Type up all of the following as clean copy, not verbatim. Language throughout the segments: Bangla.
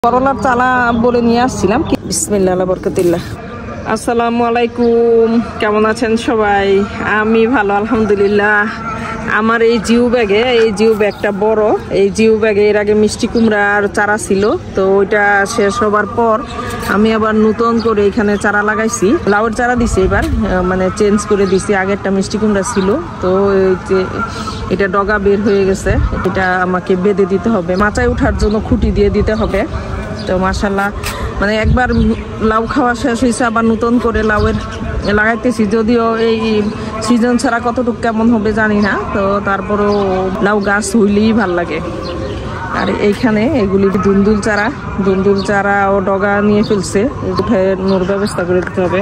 করলার চালা বলে নিয়ে আসছিলাম। বিসমিল্লাহ বরকাতিল্লাহ। আসসালামু আলাইকুম, কেমন আছেন সবাই? আমি ভালো আলহামদুলিল্লাহ। আমার এই জিও ব্যাগটা বড়, এই জিও ব্যাগে এর আগে মিষ্টি কুমড়ার চারা ছিল, তো ওইটা শেষ হবার পর আমি আবার নতুন করে এখানে চারা লাগাইছি। লাউয়ের চারা দিছি এবার, মানে চেঞ্জ করে দিছি। আগেরটা মিষ্টি কুমড়া ছিল, তো এটা ডগা বের হয়ে গেছে, এটা আমাকে বেঁধে দিতে হবে। মাচায় ওঠার জন্য খুঁটি দিয়ে দিতে হবে। তো মাশাআল্লাহ, মানে একবার লাউ খাওয়া শেষ হয়েছে, আবার নতুন করে লাউয়ের লাগাইতেছি। যদিও এই সিজন ছাড়া কতটুকু কেমন হবে জানি না, তো তারপরেও লাউ গাছ হইলেই ভাল লাগে। আর এইখানে এগুলি দুন্দুল চারা ও ডগা নিয়ে ফেলছে, উঠে নোর ব্যবস্থা করে দিতে হবে।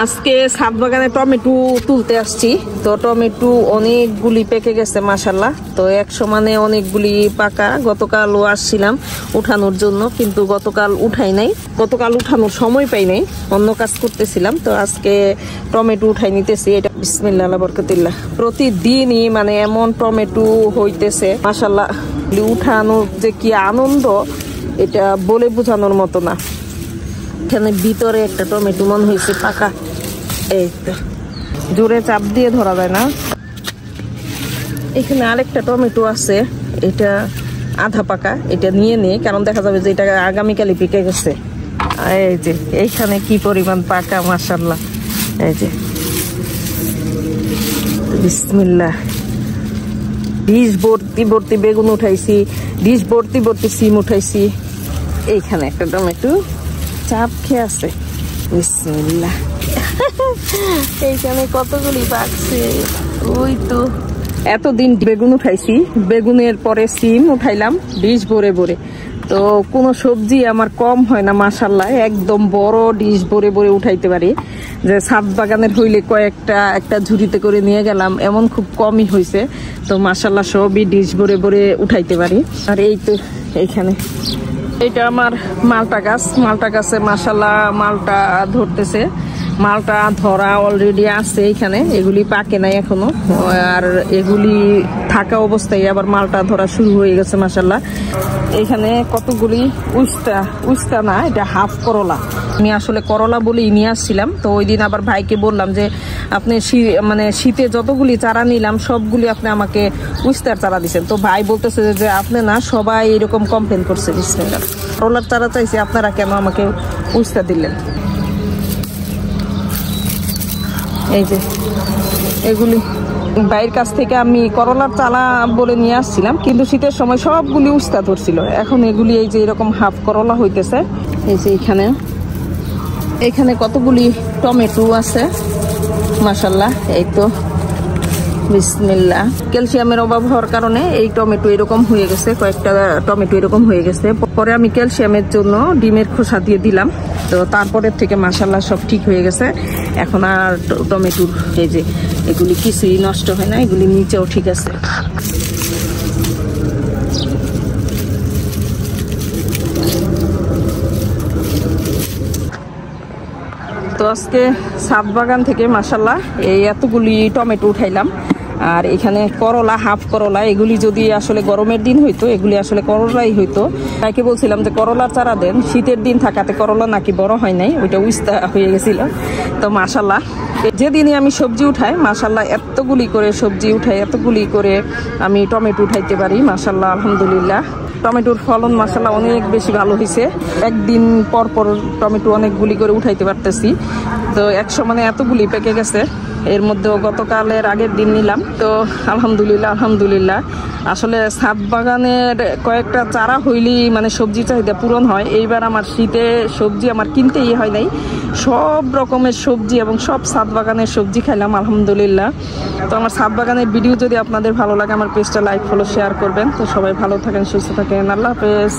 আজকে ছাদ বাগানে টমেটো তুলতে আসছি, তো টমেটো অনেকগুলি পেকে গেছে মাশাআল্লাহ। তো এক সমানে অনেকগুলি পাকা। গতকালও আসছিলাম উঠানোর জন্য, কিন্তু গতকাল উঠাই নাই, গতকাল উঠানোর সময় পাই নাই, অন্য কাজ করতেছিলাম। তো আজকে টমেটো উঠাই নিতেছি। এটা বিসমিল্লাহ বরকাতিল্লাহ। প্রতিদিনই মানে এমন টমেটো হইতেছে মাশাআল্লাহ, উঠানোর যে কি আনন্দ এটা বলে বোঝানোর মতো না। এখানে ভিতরে একটা টমেটো মন হয়েছে পাকা, এই তো জোরে চাপ দিয়ে ধরা যায় না। এখানে আরেকটা টমেটো আছে, এটা আধা পাকা, এটা নিয়ে নেই, কারণ দেখা যাবে যে এটা আগামীকালই পেকে গেছে। এই যে এইখানে কি পরিমাণ পাকা মাশাআল্লাহ। এই যে বিসমিল্লাহ। ডিশ ভর্তি ভর্তি বেগুন উঠাইছি, ডিশ ভর্তি ভর্তি সিম উঠাইছি। এইখানে একটা টমেটো চাপ খেয়ে আছে। বিসমিল্লাহ। এইখানে কতগুলি পাকছে, ওই তো এতদিন বেগুন উঠাইছি, বেগুনের পরে সিম উঠাইলাম ডিশ ভরে ভরে। তো কোনো সবজি আমার কম হয় না মাশাআল্লাহ, একদম বড় ডিশ ভরে ভরে উঠাইতে পারি। যে ছাদ বাগানের হইলে একটা ঝুড়িতে করে নিয়ে গেলাম, এমন খুব কমই হয়েছে। তো মাশাআল্লাহ সবই ডিশ ভরে ভরে উঠাইতে পারি। আর এই তো এইখানে এটা আমার মালটা গাছে মাশাআল্লাহ মালটা ধরতেছে। মালটা ধরা অলরেডি আছে এখানে, এগুলি পাকে নাই এখনো। আর এগুলি থাকা অবস্থায় আবার মালটা ধরা শুরু হয়ে গেছে মাশাআল্লাহ। এখানে কতগুলি উস্তা না, এটা হাফ করলা। আমি আসলে করলা বলেই নিয়ে আসছিলাম। তো ওই দিন আবার ভাইকে বললাম যে আপনি মানে শীতে যতগুলি চারা নিলাম সবগুলি আপনি আমাকে উস্তার চারা দিচ্ছেন। তো ভাই বলতেছে যে আপনি না, সবাই এরকম কমপ্লেন করছে, বিসমিল্লাহ করলার চারা চাইছে, আপনারা কেন আমাকে উস্তা দিলেন? এই যে এগুলি ভাইয়ের কাছ থেকে আমি করলার চালা বলে নিয়ে আসছিলাম, কিন্তু শীতের সময় সবগুলি উস্তা ধরছিল। এখন এগুলি এই যে এরকম হাফ করলা হইতেছে। এই যে এখানে কতগুলি টমেটো আছে মাশাআল্লাহ। এই তো বিসমিল্লাহ। ক্যালসিয়ামের অভাব হওয়ার কারণে এই টমেটো এরকম হয়ে গেছে, কয়েকটা টমেটো এরকম হয়ে গেছে। পরে আমি ক্যালসিয়ামের জন্য ডিমের খোসা দিয়ে দিলাম, তো তারপরের থেকে মাশাআল্লাহ সব ঠিক হয়ে গেছে। এখন আর টমেটোর এই যে এগুলি কিছুই নষ্ট হয় না, এগুলি নিচেও ঠিক আছে। তো আজকে ছাদ বাগান থেকে মাশাআল্লাহ এই এতগুলি টমেটো উঠাইলাম। আর এখানে করলা, হাফ করলা, এগুলি যদি আসলে গরমের দিন হইতো, এগুলি আসলে করলাই হইতো। তাইকে বলছিলাম যে করলার চারা দেন, শীতের দিন থাকাতে করলা নাকি বড় হয় নাই, ওইটা উস্তা হয়ে গেছিল। তো মাশাআল্লাহ যেদিনই আমি সবজি উঠাই মাশাআল্লাহ এতগুলি করে সবজি উঠাই, এতগুলি করে আমি টমেটো উঠাইতে পারি মাশাআল্লাহ আলহামদুলিল্লাহ। টমেটোর ফলন মাশাআল্লাহ অনেক বেশি ভালো হয়েছে। একদিন পর পর টমেটো অনেকগুলি করে উঠাইতে পারতেছি। তো একশো মানে এতগুলি পেকে গেছে। এর মধ্যেও গতকালের আগের দিন নিলাম। তো আলহামদুলিল্লাহ আসলে ছাদ বাগানের কয়েকটা চারা হইলেই মানে সবজি চাহিদা পূরণ হয়। এইবার আমার শীতে সবজি আমার কিনতেই হয় নাই, সব রকমের সবজি এবং সব ছাদ বাগানের সবজি খাইলাম আলহামদুলিল্লাহ। তো আমার ছাদ বাগানের ভিডিও যদি আপনাদের ভালো লাগে আমার পেজটা লাইক, ফলো, শেয়ার করবেন। তো সবাই ভালো থাকেন, সুস্থ থাকেন, আল্লাহ হাফেজ।